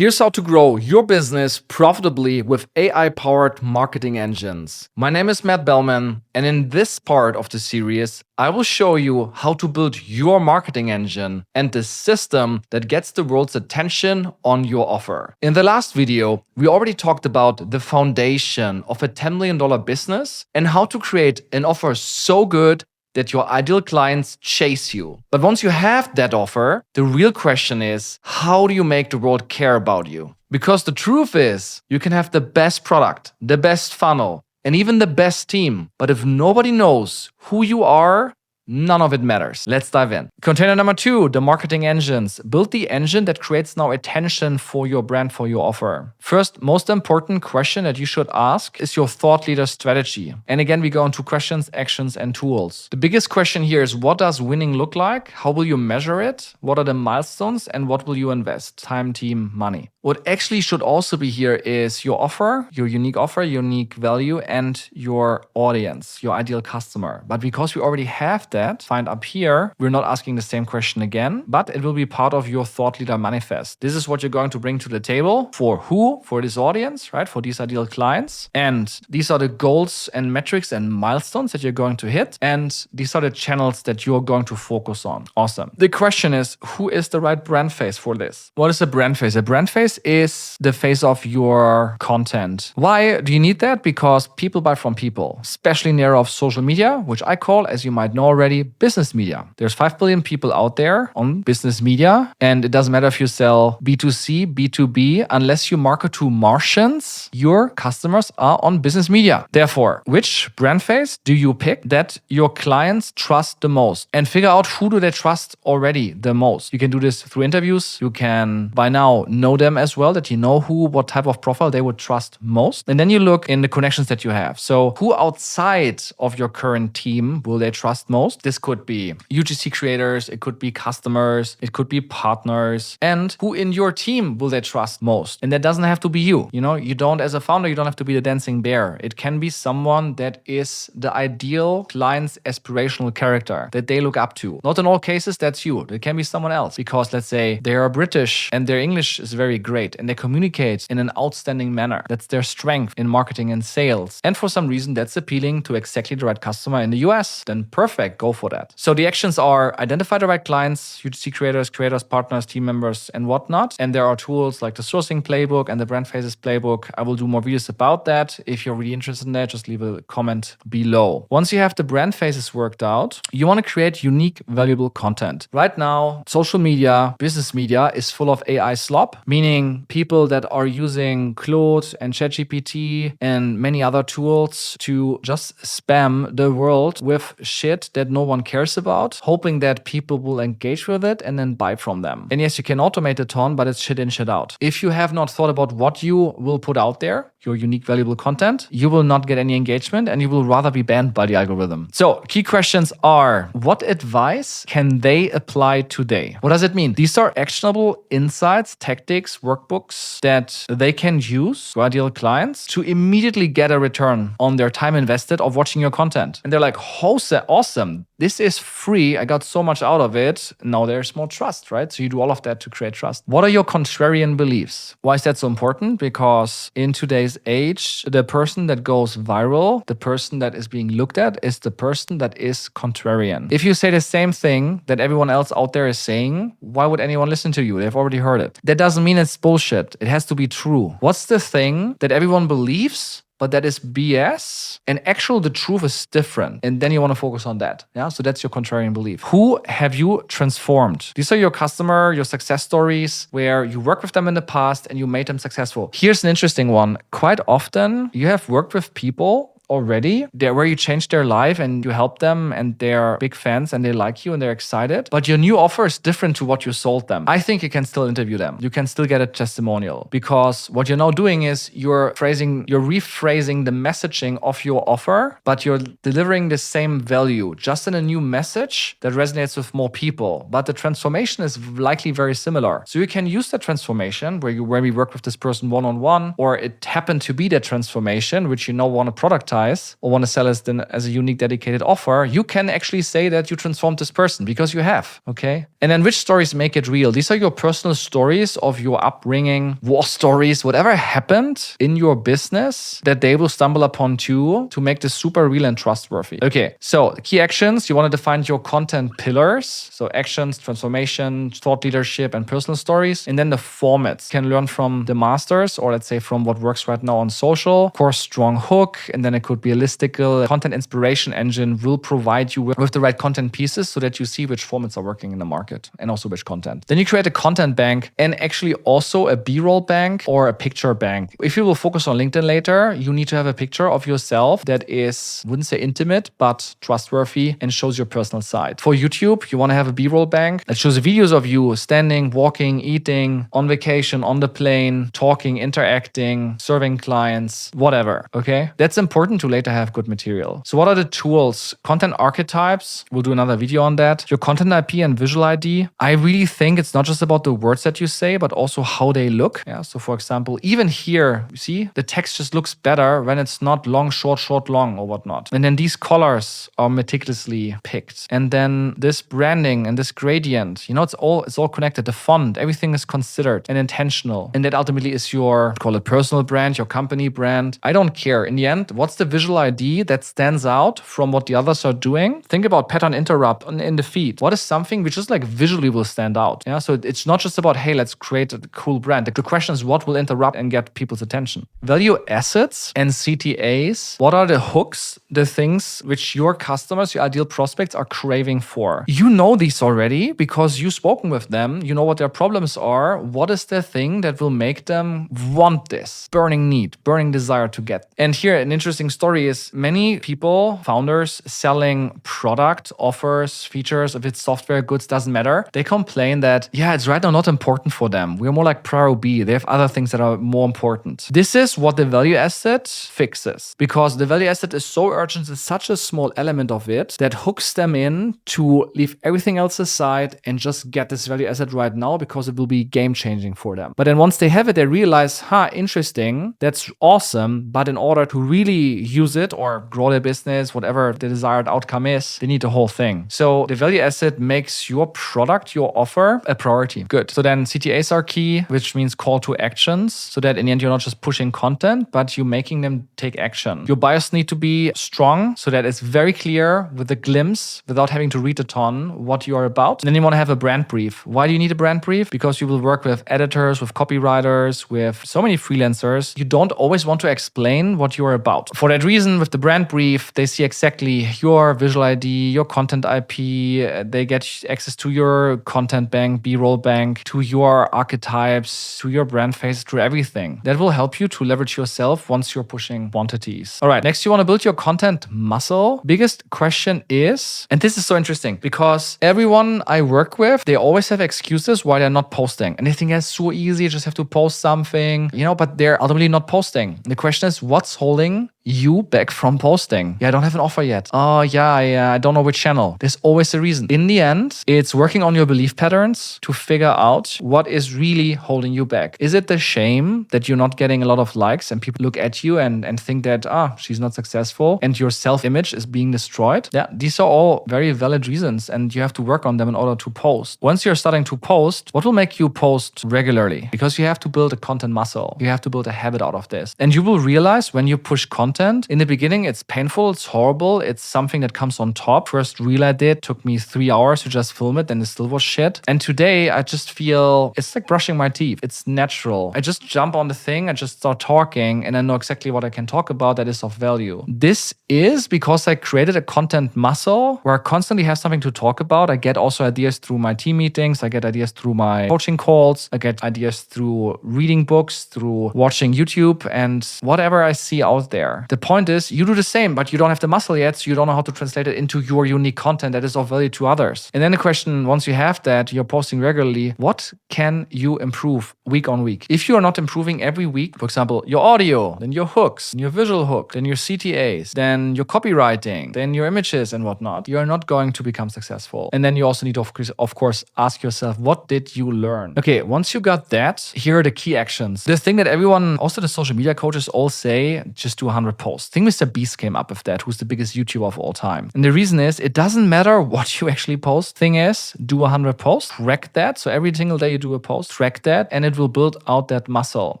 Here's how to grow your business profitably with AI-powered marketing engines. My name is Matt Bellman, and in this part of the series, I will show you how to build your marketing engine and the system that gets the world's attention on your offer. In the last video, we already talked about the foundation of a $10 million business and how to create an offer so good that your ideal clients chase you. But once you have that offer, the real question is, how do you make the world care about you? Because the truth is, you can have the best product, the best funnel, and even the best team. But if nobody knows who you are, none of it matters. Let's dive in. Container number 2, the marketing engines. Build the engine that creates now attention for your brand, for your offer. First, most important question that you should ask is your thought leader strategy. And again, we go into questions, actions, and tools. The biggest question here is, what does winning look like? How will you measure it? What are the milestones? And what will you invest? Time, team, money. What actually should also be here is your offer, your unique value, and your audience, your ideal customer. But because we already have that, find up here, we're not asking the same question again, but it will be part of your thought leader manifest. This is what you're going to bring to the table. For who? For this audience, right? For these ideal clients. And these are the goals and metrics and milestones that you're going to hit. And these are the channels that you're going to focus on. Awesome. The question is, who is the right brand face for this? What is a brand face? A brand face is the face of your content. Why do you need that? Because people buy from people, especially in the era of social media, which I call, as you might know already, business media. There's 5 billion people out there on business media, and it doesn't matter if you sell B2C, B2B, unless you market to Martians, your customers are on business media. Therefore, which brand face do you pick that your clients trust the most? And figure out who do they trust already the most. You can do this through interviews. You can by now know them as well, that you know what type of profile they would trust most. And then you look in the connections that you have. So who outside of your current team will they trust most? This could be UGC creators, it could be customers, it could be partners. And who in your team will they trust most? And that doesn't have to be you. You know, you don't, as a founder, you don't have to be the dancing bear. It can be someone that is the ideal client's aspirational character that they look up to. Not in all cases, that's you. It can be someone else because, let's say, they are British and their English is very great and they communicate in an outstanding manner. That's their strength in marketing and sales. And for some reason, that's appealing to exactly the right customer in the US. Then perfect, go for that. So the actions are identify the right clients, UGC creators, partners, team members, and whatnot. And there are tools like the sourcing playbook and the brand phases playbook. I will do more videos about that. If you're really interested in that, just leave a comment below. Once you have the brand phases worked out, you want to create unique, valuable content. Right now, social media, business media is full of AI slop, meaning people that are using Claude and ChatGPT and many other tools to just spam the world with shit that no one cares about, hoping that people will engage with it and then buy from them. And yes, you can automate a ton, but it's shit in, shit out. If you have not thought about what you will put out there, your unique, valuable content, you will not get any engagement and you will rather be banned by the algorithm. So key questions are, what advice can they apply today? What does it mean? These are actionable insights, tactics, workbooks that they can use to ideal clients to immediately get a return on their time invested of watching your content. And they're like, oh, awesome. This is free. I got so much out of it. Now there's more trust, right? So you do all of that to create trust. What are your contrarian beliefs? Why is that so important? Because in today's age, the person that goes viral, the person that is being looked at is the person that is contrarian. If you say the same thing that everyone else out there is saying, why would anyone listen to you? They've already heard it. That doesn't mean it's bullshit. It has to be true. What's the thing that everyone believes, but that is BS, and actually the truth is different? And then you want to focus on that. Yeah, so that's your contrarian belief. Who have you transformed? These are your customer, your success stories where you worked with them in the past and you made them successful. Here's an interesting one. Quite often you have worked with people already, where you changed their life and you help them and they're big fans and they like you and they're excited. But your new offer is different to what you sold them. I think you can still interview them. You can still get a testimonial because what you're now doing is you're rephrasing the messaging of your offer, but you're delivering the same value, just in a new message that resonates with more people. But the transformation is likely very similar. So you can use that transformation where we work with this person one-on-one, or it happened to be that transformation, which you now want to productize monetize or want to sell as a unique dedicated offer, you can actually say that you transformed this person because you have, okay? And then which stories make it real? These are your personal stories of your upbringing, war stories, whatever happened in your business that they will stumble upon too to make this super real and trustworthy. Okay, so key actions, you want to define your content pillars. So actions, transformation, thought leadership, and personal stories. And then the formats. You can learn from the masters or let's say from what works right now on social. Of course, strong hook, and then it could be a listicle. Content inspiration engine will provide you with the right content pieces so that you see which formats are working in the market and also which content. Then you create a content bank and actually also a B-roll bank or a picture bank. If you will focus on LinkedIn later, you need to have a picture of yourself that is, wouldn't say intimate, but trustworthy and shows your personal side. For YouTube, you want to have a B-roll bank that shows videos of you standing, walking, eating, on vacation, on the plane, talking, interacting, serving clients, whatever, okay? That's important to later have good material. So what are the tools? Content archetypes, we'll do another video on that. Your content IP and visual ID. I really think it's not just about the words that you say, but also how they look. Yeah. So for example, even here, you see, the text just looks better when it's not long, short, long or whatnot. And then these colors are meticulously picked. And then this branding and this gradient, you know, it's all connected. The font, everything is considered and intentional. And that ultimately is your, call it personal brand, your company brand. I don't care. In the end, what's the visual ID that stands out from what the others are doing? Think about pattern interrupt in the feed. What is something which just like visually will stand out? Yeah. So it's not just about, hey, let's create a cool brand. The question is what will interrupt and get people's attention? Value assets and CTAs. What are the hooks, the things which your customers, your ideal prospects are craving for? You know these already because you've spoken with them. You know what their problems are. What is the thing that will make them want this? Burning need, burning desire to get. And here an interesting story is many people, founders selling product, offers, features, if it's software, goods, doesn't matter. They complain that, yeah, it's right now not important for them. We're more like prior B. They have other things that are more important. This is what the value asset fixes because the value asset is so urgent. It's such a small element of it that hooks them in to leave everything else aside and just get this value asset right now because it will be game changing for them. But then once they have it, they realize, interesting, that's awesome. But in order to really use it or grow their business, whatever the desired outcome is, they need the whole thing. So the value asset makes your product, your offer a priority. Good. So then CTAs are key, which means call to actions, so that in the end, you're not just pushing content, but you're making them take action. Your bios need to be strong so that it's very clear with a glimpse without having to read a ton what you are about. And then you want to have a brand brief. Why do you need a brand brief? Because you will work with editors, with copywriters, with so many freelancers. You don't always want to explain what you're about. For that reason, with the brand brief, they see exactly your visual ID, your content IP. They get access to your content bank, B-roll bank, to your archetypes, to your brand faces, to everything. That will help you to leverage yourself once you're pushing quantities. All right, next you want to build your content muscle. Biggest question is, and this is so interesting because everyone I work with, they always have excuses why they're not posting. And they think it's so easy, you just have to post something, but they're ultimately not posting. And the question is, what's holding you back from posting? Yeah, I don't have an offer yet. Oh yeah, I don't know which channel. There's always a reason. In the end, it's working on your belief patterns to figure out what is really holding you back. Is it the shame that you're not getting a lot of likes and people look at you and think that, she's not successful and your self-image is being destroyed? Yeah, these are all very valid reasons and you have to work on them in order to post. Once you're starting to post, what will make you post regularly? Because you have to build a content muscle. You have to build a habit out of this. And you will realize when you push content, in the beginning, it's painful, it's horrible, it's something that comes on top. First reel I did took me 3 hours to just film it and it still was shit. And today I just feel it's like brushing my teeth. It's natural. I just jump on the thing, I just start talking and I know exactly what I can talk about that is of value. This is because I created a content muscle where I constantly have something to talk about. I get also ideas through my team meetings. I get ideas through my coaching calls. I get ideas through reading books, through watching YouTube and whatever I see out there. The point is you do the same, but you don't have the muscle yet, so you don't know how to translate it into your unique content that is of value to others. And then the question, once you have that, you're posting regularly, what can you improve week on week? If you are not improving every week, for example, your audio, then your hooks, then your visual hook, then your CTAs, then your copywriting, then your images and whatnot, you're not going to become successful. And then you also need to, of course, ask yourself, what did you learn? Okay, once you got that, here are the key actions. The thing that everyone, also the social media coaches all say, just do 100 100 posts. I think Mr. Beast came up with that, who's the biggest YouTuber of all time. And the reason is it doesn't matter what you actually post. Thing is, do 100 posts, track that. So every single day you do a post, track that, and it will build out that muscle.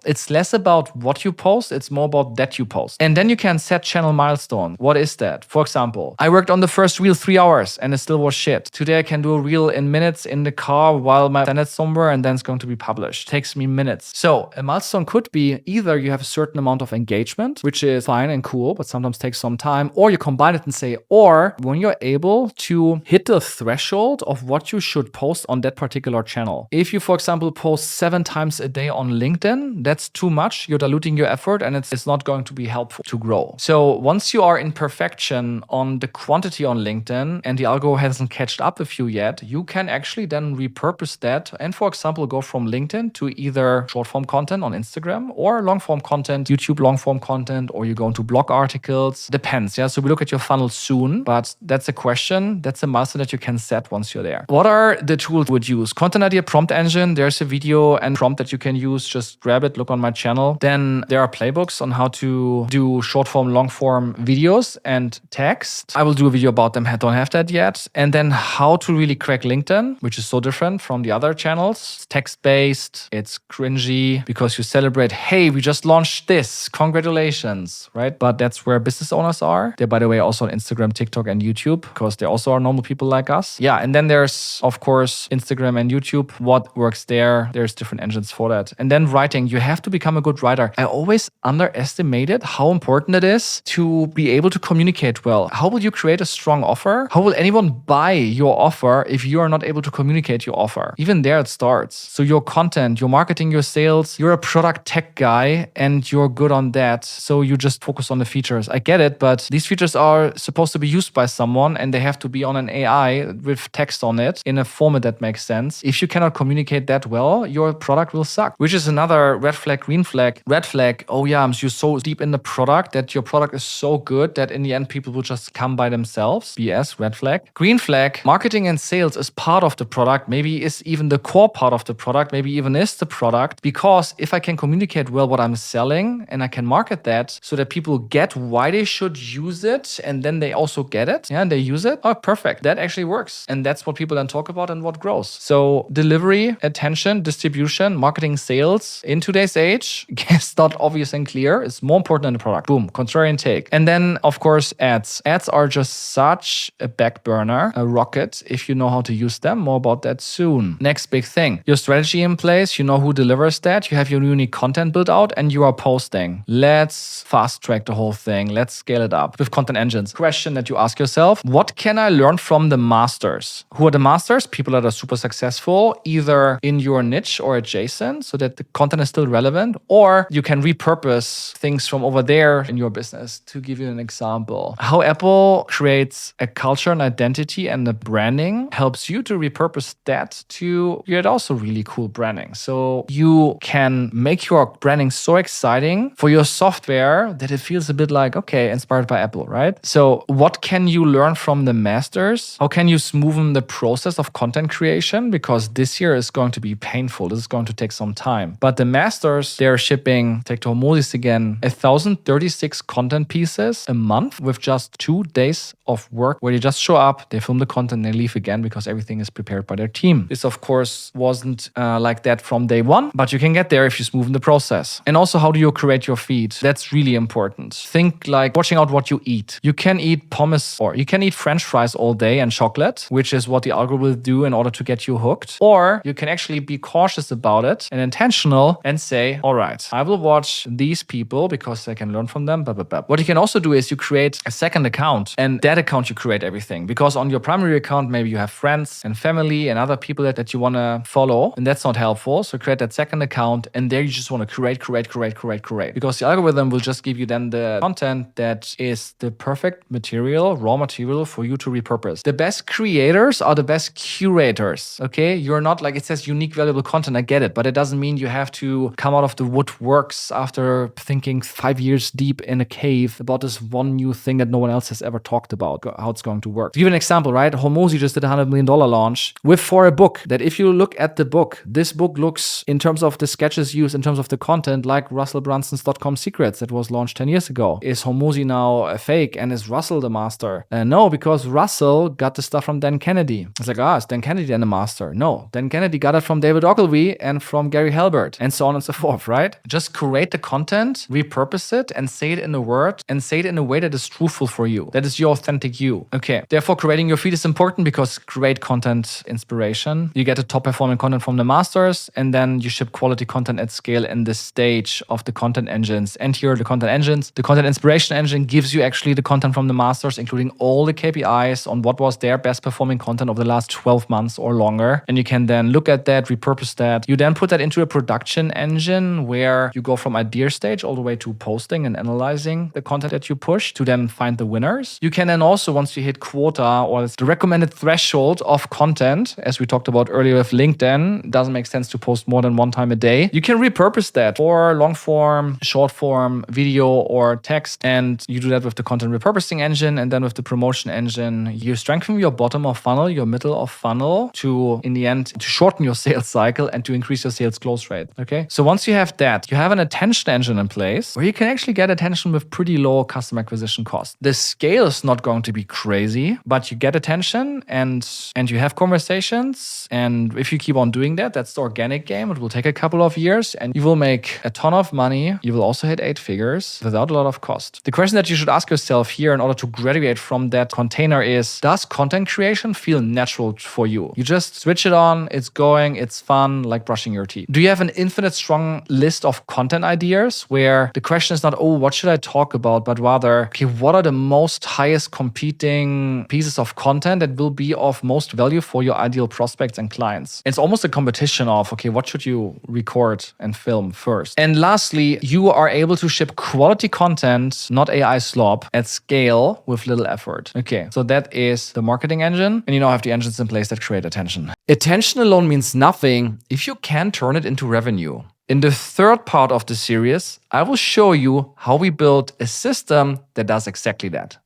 It's less about what you post, it's more about that you post. And then you can set channel milestone. What is that? For example, I worked on the first reel 3 hours and it still was shit. Today I can do a reel in minutes in the car while my send it somewhere and then it's going to be published. It takes me minutes. So a milestone could be either you have a certain amount of engagement, which is fine and cool, but sometimes takes some time, or you combine it and say, or when you're able to hit the threshold of what you should post on that particular channel. If you, for example, post 7 times a day on LinkedIn, that's too much. You're diluting your effort and it's not going to be helpful to grow. So once you are in perfection on the quantity on LinkedIn and the algo hasn't catched up with you yet, you can actually then repurpose that and, for example, go from LinkedIn to either short form content on Instagram or long form content, YouTube long form content, or you go into blog articles. Depends. Yeah. So we look at your funnel soon, but that's a question. That's a milestone that you can set once you're there. What are the tools you would use? Content idea prompt engine. There's a video and prompt that you can use. Just grab it, look on my channel. Then there are playbooks on how to do short form, long form videos and text. I will do a video about them. I don't have that yet. And then how to really crack LinkedIn, which is so different from the other channels. It's text-based. It's cringy because you celebrate, hey, we just launched this. Congratulations, right? But that's where business owners are. They're, by the way, also on Instagram, TikTok, and YouTube because they also are normal people like us. Yeah, and then there's, of course, Instagram and YouTube. What works there? There's different engines for that. And then writing. You have to become a good writer. I always underestimated how important it is to be able to communicate well. How will you create a strong offer? How will anyone buy your offer if you are not able to communicate your offer? Even there it starts. So your content, your marketing, your sales, you're a product tech guy and you're good on that. So you just focus on the features. I get it, but these features are supposed to be used by someone and they have to be on an AI with text on it in a format that makes sense. If you cannot communicate that well, your product will suck, which is another red flag, green flag. Red flag, oh yeah, you're so deep in the product that your product is so good that in the end people will just come by themselves. BS, red flag. Green flag, marketing and sales is part of the product, maybe is even the core part of the product, maybe even is the product, because if I can communicate well what I'm selling and I can market that so that people get why they should use it and then they also get it, yeah, and they use it, oh, perfect. That actually works. And that's what people then talk about and what grows. So delivery, attention, distribution, marketing, sales in today's age, it's not obvious and clear. It's more important than the product. Boom, contrarian take. And then, of course, ads. Ads are just such a back burner, a rocket, if you know how to use them. More about that soon. Next big thing. Your strategy in place. You know who delivers that. You have your unique content built out and you are posting. Let's fast track the whole thing. Let's scale it up with content engines. Question that you ask yourself, what can I learn from the masters? Who are the masters? People that are super successful, either in your niche or adjacent, so that the content is still relevant, or you can repurpose things from over there in your business. To give you an example, how Apple creates a culture and identity and the branding helps you to repurpose that to create also really cool branding. So you can make your branding so exciting for your software that it feels a bit like, okay, inspired by Apple, right? So what can you learn from the masters? How can you smoothen the process of content creation? Because this year is going to be painful. This is going to take some time. But the masters, they're shipping, take to Hormosis again, 1,036 content pieces a month with just 2 days of work where they just show up, they film the content, they leave again because everything is prepared by their team. This, of course, wasn't like that from day one, but you can get there if you smoothen the process. And also, how do you create your feed? That's really important. Think like watching out what you eat. You can eat pommes or you can eat French fries all day and chocolate, which is what the algorithm will do in order to get you hooked. Or you can actually be cautious about it and intentional and say, all right, I will watch these people because I can learn from them. Blah, blah, blah. What you can also do is you create a second account, and that account you create everything, because on your primary account, maybe you have friends and family and other people that you want to follow, and that's not helpful. So create that second account, and there you just want to create, because the algorithm will just give you then the content that is the perfect material, raw material for you to repurpose. The best creators are the best curators, okay? You're not like, it says unique, valuable content, I get it, but it doesn't mean you have to come out of the woodworks after thinking 5 years deep in a cave about this one new thing that no one else has ever talked about, how it's going to work. To give you an example, right? Hormozi just did a $100 million launch for a book that if you look at the book, this book looks, in terms of the sketches used, in terms of the content, like Russell Brunson's .com Secrets that was launched 10 years ago. Is Hormozy now a fake and is Russell the master? No, because Russell got the stuff from Dan Kennedy. It's like, is Dan Kennedy then the master? No, Dan Kennedy got it from David Ogilvy and from Gary Halbert and so on and so forth, right? Just create the content, repurpose it, and say it in a word and say it in a way that is truthful for you. That is your authentic you. Okay. Therefore, creating your feed is important because great content inspiration. You get the top performing content from the masters, and then you ship quality content at scale in this stage of the content engines. And here are the content engines. The content inspiration engine gives you actually the content from the masters, including all the KPIs on what was their best performing content over the last 12 months or longer. And you can then look at that, repurpose that. You then put that into a production engine where you go from idea stage all the way to posting and analyzing the content that you push to then find the winners. You can then also, once you hit quota or the recommended threshold of content, as we talked about earlier with LinkedIn, it doesn't make sense to post more than one time a day. You can repurpose that for long form, short form, video, or text. And you do that with the content repurposing engine. And then with the promotion engine, you strengthen your bottom of funnel, your middle of funnel to, in the end, to shorten your sales cycle and to increase your sales close rate. Okay. So once you have that, you have an attention engine in place where you can actually get attention with pretty low customer acquisition cost. The scale is not going to be crazy, but you get attention and you have conversations. And if you keep on doing that, that's the organic game. It will take a couple of years and you will make a ton of money. You will also hit 8 figures without a lot of cost. The question that you should ask yourself here in order to graduate from that container is, does content creation feel natural for you? You just switch it on, it's going, it's fun, like brushing your teeth. Do you have an infinite strong list of content ideas where the question is not, what should I talk about, but rather, okay, what are the most highest competing pieces of content that will be of most value for your ideal prospects and clients? It's almost a competition of, okay, what should you record and film first? And lastly, you are able to ship quality content, not AI slop, at scale with little effort. Okay, so that is the marketing engine. And you now have the engines in place that create attention. Attention alone means nothing if you can turn it into revenue. In the third part of the series, I will show you how we build a system that does exactly that.